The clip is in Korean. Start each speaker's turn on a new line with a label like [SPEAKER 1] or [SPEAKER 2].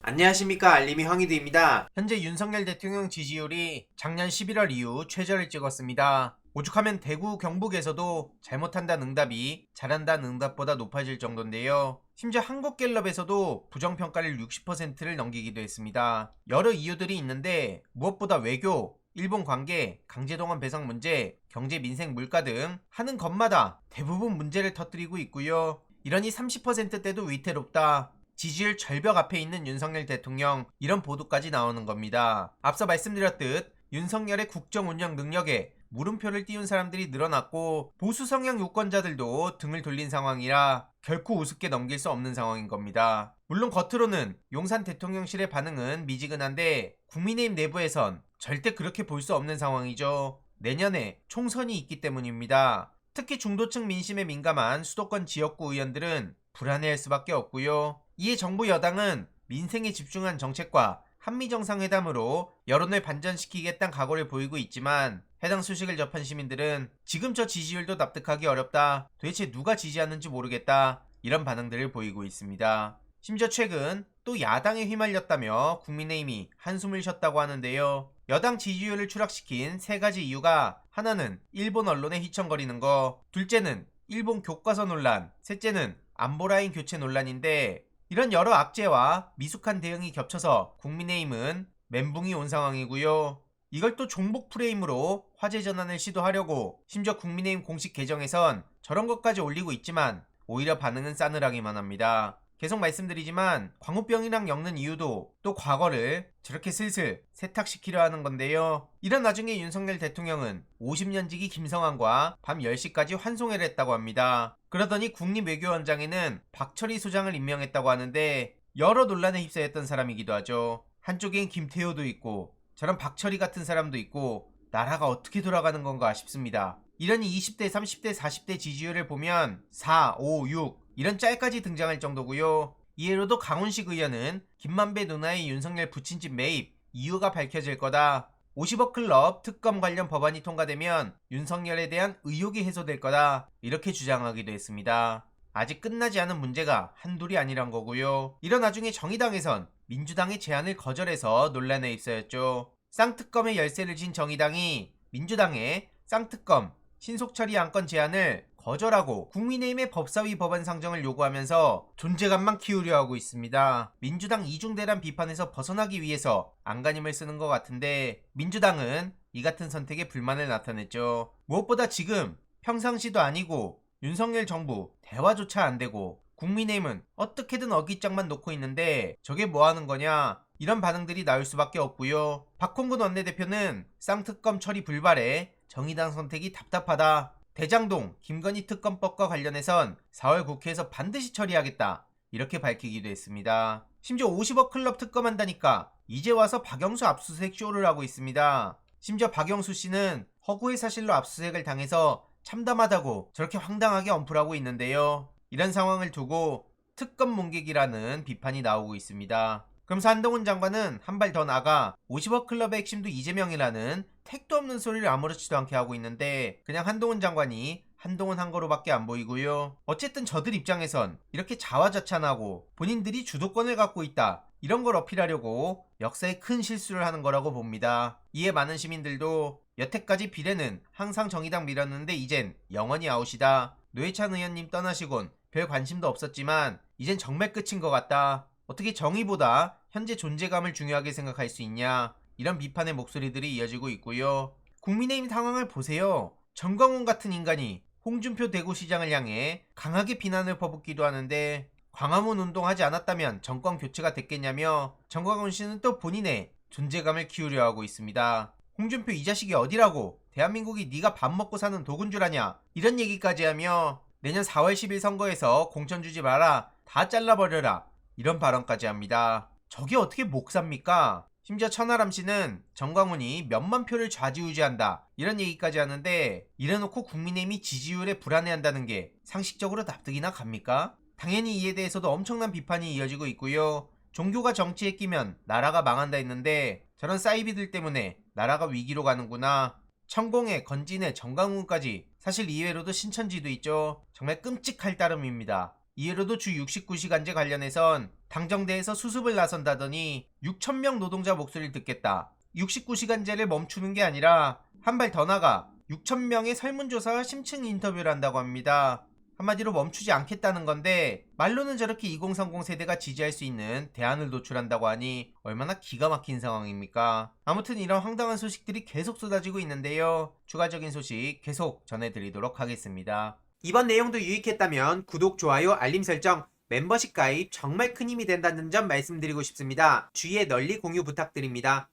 [SPEAKER 1] 안녕하십니까, 알림이 황희두입니다. 현재 윤석열 대통령 지지율이 작년 11월 이후 최저를 찍었습니다. 오죽하면 대구 경북에서도 잘못한다는 응답이 잘한다는 응답보다 높아질 정도인데요. 심지어 한국갤럽에서도 부정평가를 60%를 넘기기도 했습니다. 여러 이유들이 있는데 무엇보다 외교, 일본 관계, 강제동원 배상 문제, 경제, 민생, 물가 등 하는 것마다 대부분 문제를 터뜨리고 있고요. 이러니 30%대도 위태롭다. 지지율 절벽 앞에 있는 윤석열 대통령, 이런 보도까지 나오는 겁니다. 앞서 말씀드렸듯 윤석열의 국정 운영 능력에 물음표를 띄운 사람들이 늘어났고 보수 성향 유권자들도 등을 돌린 상황이라 결코 우습게 넘길 수 없는 상황인 겁니다. 물론 겉으로는 용산 대통령실의 반응은 미지근한데 국민의힘 내부에선 절대 그렇게 볼 수 없는 상황이죠. 내년에 총선이 있기 때문입니다. 특히 중도층 민심에 민감한 수도권 지역구 의원들은 불안해할 수밖에 없고요. 이에 정부 여당은 민생에 집중한 정책과 한미정상회담으로 여론을 반전시키겠다는 각오를 보이고 있지만 해당 소식을 접한 시민들은 지금 저 지지율도 납득하기 어렵다. 도대체 누가 지지하는지 모르겠다. 이런 반응들을 보이고 있습니다. 심지어 최근 또 야당에 휘말렸다며 국민의힘이 한숨을 쉬었다고 하는데요. 여당 지지율을 추락시킨 세 가지 이유가 하나는 일본 언론에 휘청거리는 거, 둘째는 일본 교과서 논란, 셋째는 안보라인 교체 논란인데 이런 여러 악재와 미숙한 대응이 겹쳐서 국민의힘은 멘붕이 온 상황이고요. 이걸 또 종북 프레임으로 화제 전환을 시도하려고 심지어 국민의힘 공식 계정에선 저런 것까지 올리고 있지만 오히려 반응은 싸늘하기만 합니다. 계속 말씀드리지만 광우병이랑 엮는 이유도 또 과거를 저렇게 슬슬 세탁시키려 하는 건데요. 이런 와중에 윤석열 대통령은 50년지기 김성환과 밤 10시까지 환송회를 했다고 합니다. 그러더니 국립외교원장에는 박철희 소장을 임명했다고 하는데 여러 논란에 휩싸였던 사람이기도 하죠. 한쪽엔 김태호도 있고 저런 박철희 같은 사람도 있고 나라가 어떻게 돌아가는 건가 싶습니다. 이러니 20대, 30대, 40대 지지율을 보면 4, 5, 6 이런 짤까지 등장할 정도고요. 이해로도 강훈식 의원은 김만배 누나의 윤석열 부친집 매입 이유가 밝혀질 거다. 50억 클럽 특검 관련 법안이 통과되면 윤석열에 대한 의혹이 해소될 거다. 이렇게 주장하기도 했습니다. 아직 끝나지 않은 문제가 한둘이 아니란 거고요. 이런 와중에 정의당에선 민주당의 제안을 거절해서 논란에 휩싸였죠. 쌍특검의 열쇠를 쥔 정의당이 민주당의 쌍특검 신속처리 안건 제안을 거절하고 국민의힘의 법사위 법안 상정을 요구하면서 존재감만 키우려 하고 있습니다. 민주당 이중대란 비판에서 벗어나기 위해서 안간힘을 쓰는 것 같은데 민주당은 이 같은 선택에 불만을 나타냈죠. 무엇보다 지금 평상시도 아니고 윤석열 정부 대화조차 안되고 국민의힘은 어떻게든 어깃장만 놓고 있는데 저게 뭐하는 거냐, 이런 반응들이 나올 수밖에 없고요. 박홍근 원내대표는 쌍특검 처리 불발에 정의당 선택이 답답하다. 대장동 김건희 특검법과 관련해선 4월 국회에서 반드시 처리하겠다. 이렇게 밝히기도 했습니다. 심지어 50억 클럽 특검한다니까 이제 와서 박영수 압수수색 쇼를 하고 있습니다. 심지어 박영수 씨는 허구의 사실로 압수수색을 당해서 참담하다고 저렇게 황당하게 언플하고 있는데요. 이런 상황을 두고 특검 문객이라는 비판이 나오고 있습니다. 그러면서 한동훈 장관은 한 발 더 나가 50억 클럽의 핵심도 이재명이라는 택도 없는 소리를 아무렇지도 않게 하고 있는데 그냥 한동훈 장관이 한동훈 한 거로밖에 안 보이고요. 어쨌든 저들 입장에선 이렇게 자화자찬하고 본인들이 주도권을 갖고 있다, 이런 걸 어필하려고 역사에 큰 실수를 하는 거라고 봅니다. 이에 많은 시민들도 여태까지 비례는 항상 정의당 밀었는데 이젠 영원히 아웃이다. 노회찬 의원님 떠나시곤 별 관심도 없었지만 이젠 정말 끝인 것 같다. 어떻게 정의보다 현재 존재감을 중요하게 생각할 수 있냐, 이런 비판의 목소리들이 이어지고 있고요. 국민의힘 상황을 보세요. 정광훈 같은 인간이 홍준표 대구시장을 향해 강하게 비난을 퍼붓기도 하는데 광화문 운동하지 않았다면 정권 교체가 됐겠냐며 정광훈 씨는 또 본인의 존재감을 키우려 하고 있습니다. 홍준표 이 자식이 어디라고, 대한민국이 네가 밥 먹고 사는 도구인 줄 아냐, 이런 얘기까지 하며 내년 4월 10일 선거에서 공천 주지 마라, 다 잘라버려라, 이런 발언까지 합니다. 저게 어떻게 목사입니까? 심지어 천하람 씨는 정광훈이 몇만 표를 좌지우지한다, 이런 얘기까지 하는데 이래놓고 국민의힘이 지지율에 불안해한다는 게 상식적으로 납득이나 갑니까? 당연히 이에 대해서도 엄청난 비판이 이어지고 있고요. 종교가 정치에 끼면 나라가 망한다 했는데 저런 사이비들 때문에 나라가 위기로 가는구나. 천공에 건진에 정강훈까지, 사실 이외로도 신천지도 있죠. 정말 끔찍할 따름입니다. 이후로도 주 69시간제 관련해선 당정대에서 수습을 나선다더니 6,000명 노동자 목소리를 듣겠다. 69시간제를 멈추는 게 아니라 한 발 더 나가 6,000명의 설문조사와 심층 인터뷰를 한다고 합니다. 한마디로 멈추지 않겠다는 건데 말로는 저렇게 2030 세대가 지지할 수 있는 대안을 도출한다고 하니 얼마나 기가 막힌 상황입니까? 아무튼 이런 황당한 소식들이 계속 쏟아지고 있는데요. 추가적인 소식 계속 전해드리도록 하겠습니다. 이번 내용도 유익했다면 구독, 좋아요, 알림 설정, 멤버십 가입 정말 큰 힘이 된다는 점 말씀드리고 싶습니다. 주위에 널리 공유 부탁드립니다.